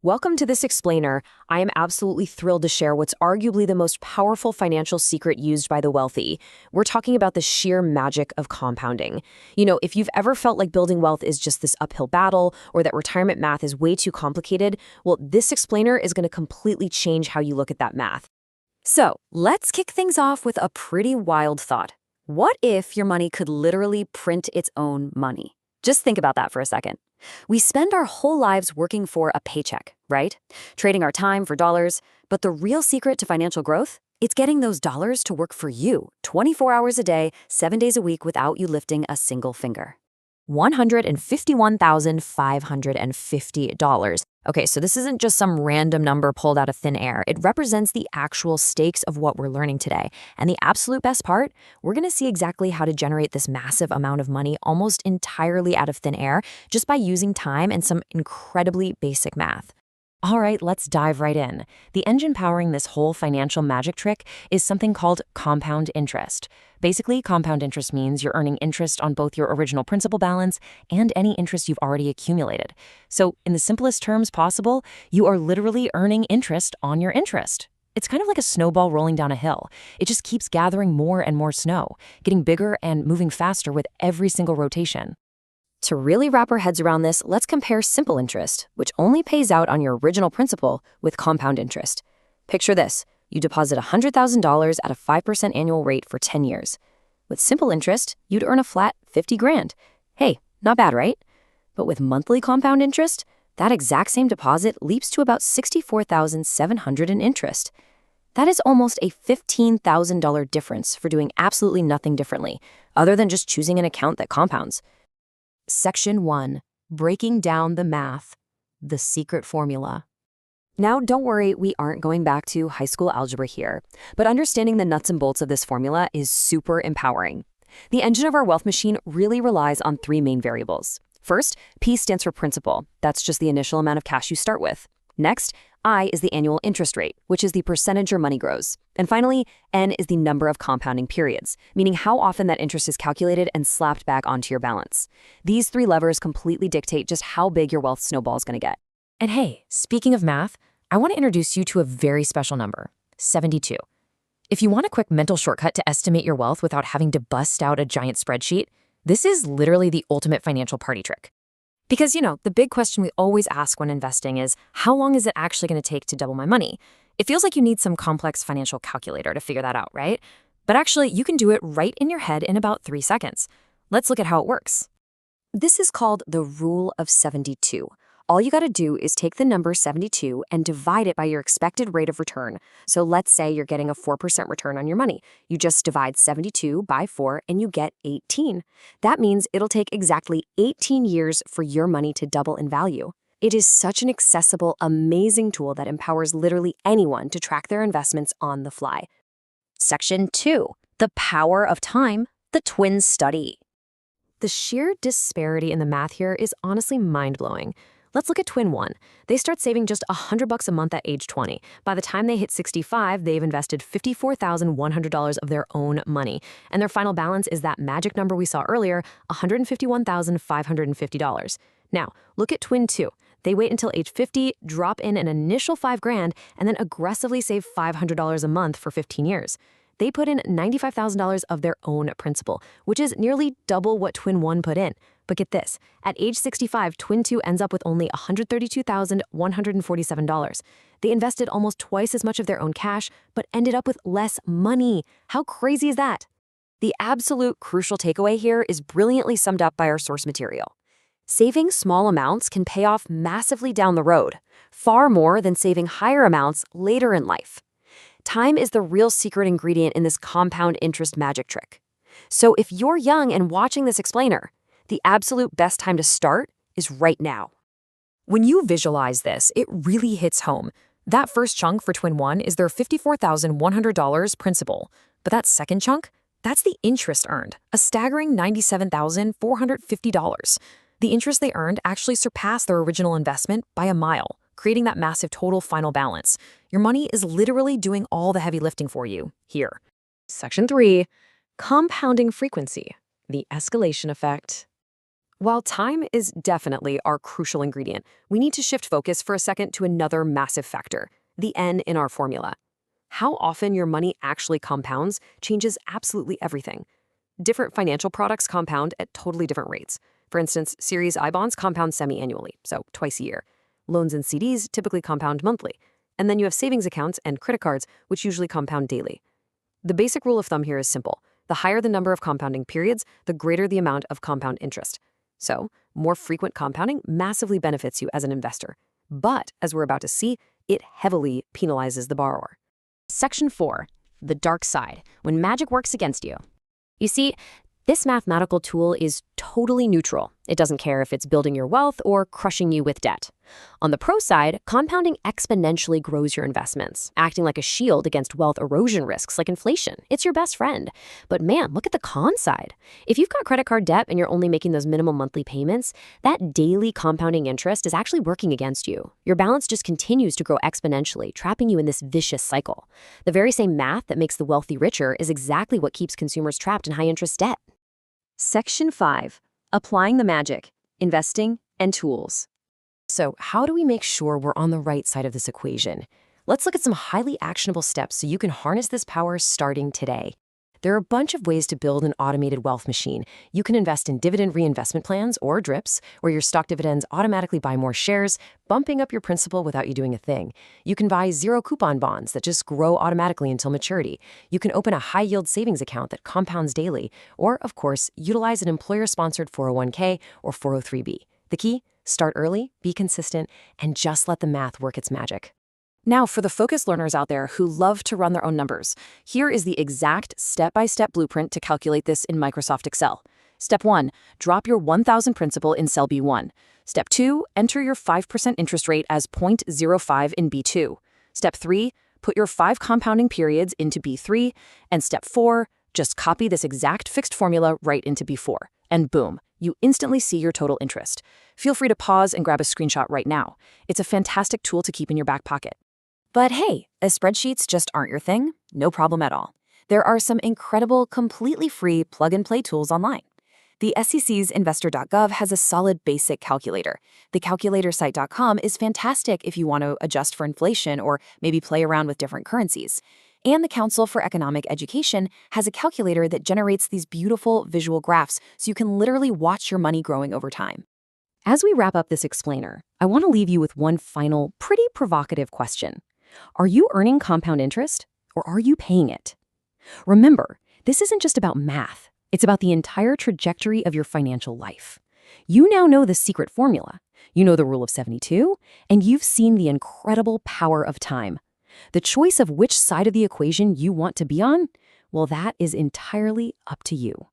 Welcome to this explainer. I am absolutely thrilled to share what's arguably the most powerful financial secret used by the wealthy. We're talking about the sheer magic of compounding. If you've ever felt like building wealth is just this uphill battle or that retirement math is way too complicated, well, this explainer is going to completely change how you look at that math. So, let's kick things off with a pretty wild thought. What if your money could literally print its own money? Just think about that for a second. We spend our whole lives working for a paycheck, right? Trading our time for dollars. But the real secret to financial growth? It's getting those dollars to work for you 24 hours a day, 7 days a week without you lifting a single finger. $151,550. Okay, so this isn't just some random number pulled out of thin air. It represents the actual stakes of what we're learning today. And the absolute best part, we're going to see exactly how to generate this massive amount of money almost entirely out of thin air just by using time and some incredibly basic math. All right, let's dive right in. The engine powering this whole financial magic trick is something called compound interest. Basically, compound interest means you're earning interest on both your original principal balance and any interest you've already accumulated. So, in the simplest terms possible, you are literally earning interest on your interest. It's kind of like a snowball rolling down a hill. It just keeps gathering more and more snow, getting bigger and moving faster with every single rotation. To really wrap our heads around this, let's compare simple interest, which only pays out on your original principal, with compound interest. Picture this. You deposit $100,000 at a 5% annual rate for 10 years. With simple interest, you'd earn a flat $50,000. Hey, not bad, right? But with monthly compound interest, that exact same deposit leaps to about $64,700 in interest. That is almost a $15,000 difference for doing absolutely nothing differently, other than just choosing an account that compounds. Section 1. Breaking down the math. The secret formula. Now, don't worry, we aren't going back to high school algebra here, but understanding the nuts and bolts of this formula is super empowering. The engine of our wealth machine really relies on three main variables. First, P stands for principal. That's just the initial amount of cash you start with. Next, I is the annual interest rate, which is the percentage your money grows. And finally, N is the number of compounding periods, meaning how often that interest is calculated and slapped back onto your balance. These three levers completely dictate just how big your wealth snowball is going to get. And hey, speaking of math, I want to introduce you to a very special number, 72. If you want a quick mental shortcut to estimate your wealth without having to bust out a giant spreadsheet, this is literally the ultimate financial party trick. Because, the big question we always ask when investing is, how long is it actually going to take to double my money? It feels like you need some complex financial calculator to figure that out, right? But actually, you can do it right in your head in about 3 seconds. Let's look at how it works. This is called the rule of 72. All you got to do is take the number 72 and divide it by your expected rate of return. So let's say you're getting a 4% return on your money. You just divide 72 by 4 and you get 18. That means it'll take exactly 18 years for your money to double in value. It is such an accessible, amazing tool that empowers literally anyone to track their investments on the fly. Section 2. The power of time, the twin study. The sheer disparity in the math here is honestly mind-blowing. Let's look at Twin 1. They start saving just $100 a month at age 20. By the time they hit 65, they've invested $54,100 of their own money. And their final balance is that magic number we saw earlier, $151,550. Now, look at Twin 2. They wait until age 50, drop in an initial $5,000, and then aggressively save $500 a month for 15 years. They put in $95,000 of their own principal, which is nearly double what Twin 1 put in. But get this, at age 65, Twin 2 ends up with only $132,147. They invested almost twice as much of their own cash, but ended up with less money. How crazy is that? The absolute crucial takeaway here is brilliantly summed up by our source material. Saving small amounts can pay off massively down the road, far more than saving higher amounts later in life. Time is the real secret ingredient in this compound interest magic trick. So if you're young and watching this explainer, the absolute best time to start is right now. When you visualize this, it really hits home. That first chunk for Twin 1 is their $54,100 principal. But that second chunk, that's the interest earned, a staggering $97,450. The interest they earned actually surpassed their original investment by a mile, creating that massive total final balance. Your money is literally doing all the heavy lifting for you here. Section 3, compounding frequency, the escalation effect. While time is definitely our crucial ingredient, we need to shift focus for a second to another massive factor, the N in our formula. How often your money actually compounds changes absolutely everything. Different financial products compound at totally different rates. For instance, Series I bonds compound semi-annually, so twice a year. Loans and CDs typically compound monthly. And then you have savings accounts and credit cards, which usually compound daily. The basic rule of thumb here is simple. The higher the number of compounding periods, the greater the amount of compound interest. So, more frequent compounding massively benefits you as an investor. But, as we're about to see, it heavily penalizes the borrower. Section 4. The dark side, when magic works against you. You see, this mathematical tool is totally neutral. It doesn't care if it's building your wealth or crushing you with debt. On the pro side, compounding exponentially grows your investments, acting like a shield against wealth erosion risks like inflation. It's your best friend. But man, look at the con side. If you've got credit card debt and you're only making those minimal monthly payments, that daily compounding interest is actually working against you. Your balance just continues to grow exponentially, trapping you in this vicious cycle. The very same math that makes the wealthy richer is exactly what keeps consumers trapped in high-interest debt. Section 5. Applying the magic, investing, and tools. So, how do we make sure we're on the right side of this equation? Let's look at some highly actionable steps so you can harness this power starting today. There are a bunch of ways to build an automated wealth machine. You can invest in dividend reinvestment plans or DRIPs, where your stock dividends automatically buy more shares, bumping up your principal without you doing a thing. You can buy zero-coupon bonds that just grow automatically until maturity. You can open a high-yield savings account that compounds daily, or, of course, utilize an employer-sponsored 401k or 403b. The key? Start early, be consistent, and just let the math work its magic. Now, for the focused learners out there who love to run their own numbers, here is the exact step-by-step blueprint to calculate this in Microsoft Excel. Step 1, drop your 1,000 principal in cell B1. Step 2, enter your 5% interest rate as 0.05 in B2. Step 3, put your 5 compounding periods into B3. And step 4, just copy this exact fixed formula right into B4. And boom, you instantly see your total interest. Feel free to pause and grab a screenshot right now. It's a fantastic tool to keep in your back pocket. But hey, if spreadsheets just aren't your thing, no problem at all. There are some incredible, completely free plug-and-play tools online. The SEC's investor.gov has a solid basic calculator. The calculatorsite.com is fantastic if you want to adjust for inflation or maybe play around with different currencies. And the Council for Economic Education has a calculator that generates these beautiful visual graphs so you can literally watch your money growing over time. As we wrap up this explainer, I want to leave you with one final, pretty provocative question. Are you earning compound interest, or are you paying it? Remember, this isn't just about math. It's about the entire trajectory of your financial life. You now know the secret formula. You know the rule of 72, and you've seen the incredible power of time. The choice of which side of the equation you want to be on, well, that is entirely up to you.